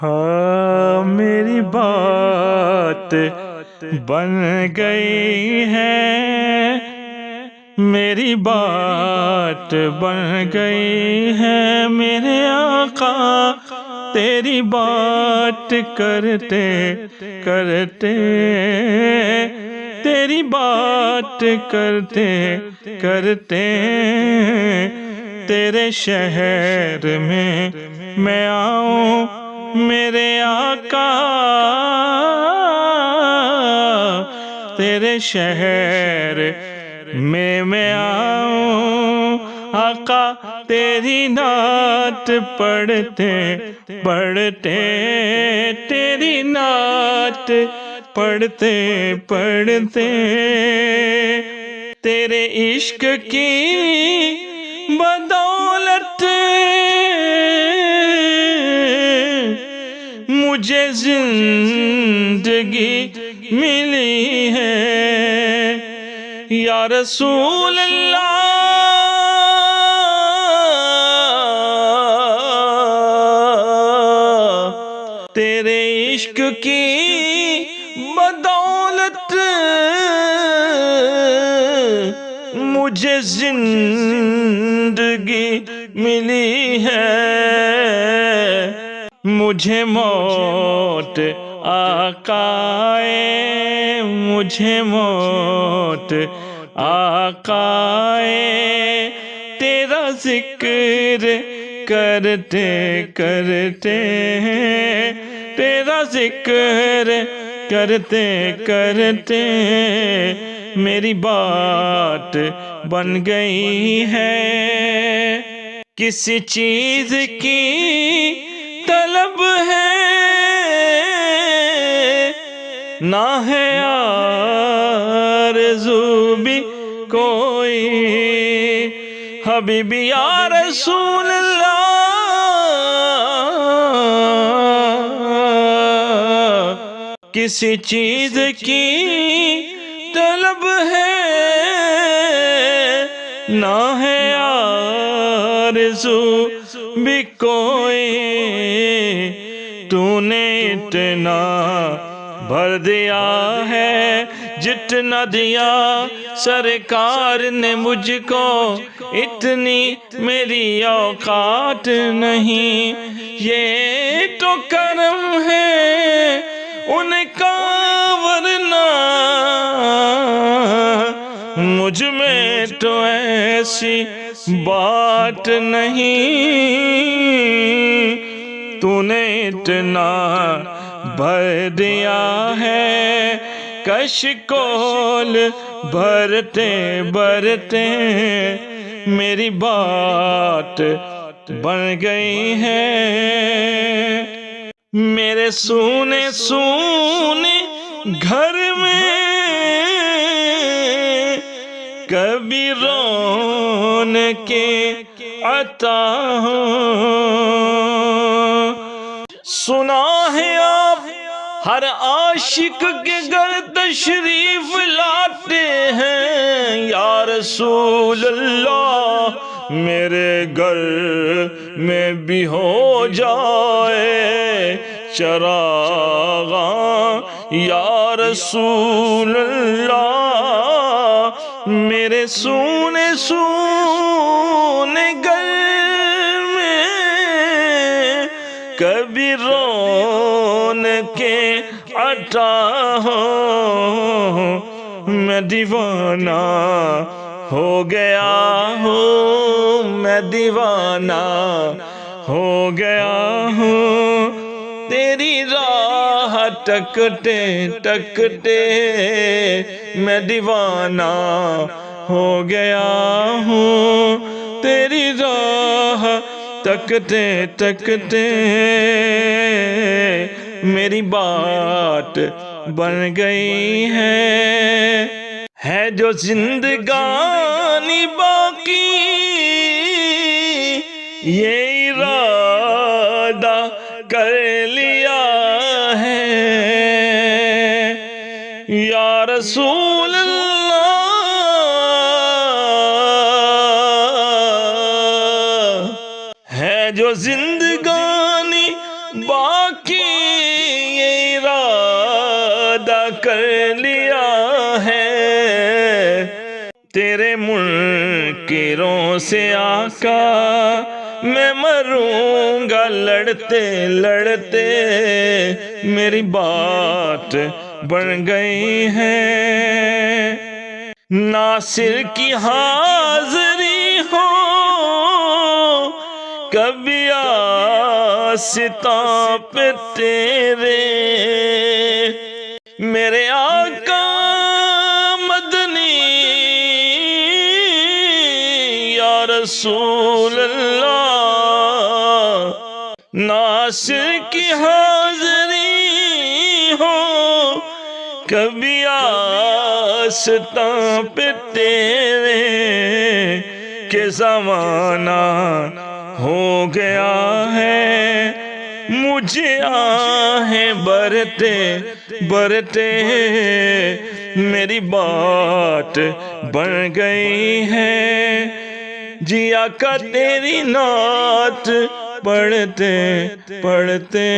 ہاں میری بات بن گئی ہے، میری بات بن گئی ہے میرے آقا، تیری بات کرتے کرتے، تیری بات کرتے کرتے تیرے شہر میں آؤں میرے آقا، تیرے شہر میں آؤں آقا، تیری نعت پڑھتے پڑھتے، تیری نعت پڑھتے پڑھتے، تیرے عشق کی بدولت مجھے زندگی ملی ہے یا رسول اللہ، تیرے عشق کی بدولت مجھے زندگی ملی ہے، مجھے موت آقا ہے، مجھے موت آقا ہے، تیرا ذکر کرتے کرتے، تیرا ذکر کرتے کرتے میری بات بن گئی ہے، کسی چیز کی طلب ہے نہ ہے آرزو بھی کوئی، حبیبی یا رسول اللہ، کسی چیز کی طلب ہے نہ ہے آرزو بھی کوئی، تو نے اتنا بھر دیا ہے جتنا دیا سرکار نے مجھ کو، اتنی میری اوقات نہیں، یہ تو کرم ہے ان کا ورنہ مجھ میں تو ایسی بات نہیں، تو نے اتنا بھر دیا ہے کشکول بھرتے بھرتے میری بات بن گئی ہے، میرے سونے سونے گھر میں کبھی رونقیں عطا ہوں، سنا ہے آپ ہر عاشق کے گھر تشریف لاتے ہیں یا رسول اللہ، میرے گھر میں بھی ہو جائے چراغاں یا رسول اللہ، میرے سونے سونے گھر میں کبھی رونقیں عطا ہوں، میں دیوانہ ہو گیا ہوں، میں دیوانہ ہو گیا ہوں، تیری راہ تکتے تکتے میں دیوانہ ہو گیا ہوں، تیری راہ تکتے تکتے میری بات بن گئی ہے جو زندگانی باقی یہ ارادہ کر لیا ہے یا رسول اللہ، ہے جو زندگانی باقی یہ ارادہ کر لیا ہے، تیرے منکروں سے آقا میں مروں گا لڑتے لڑتے، میری بات بن گئی ہے۔ ناصر کی حاضری ہو کبھی آستاں پہ تیرے، میرے آقا مدنی یا رسول اللہ، ناصر کی حاضری ہو کبھی آستاں پہ تیرے، کہ زمانہ ہو گیا ہے مجھے آہیں برتے برتے، میری بات بن گئی ہے جی آقا تیری نعت پڑھتے پڑھتے۔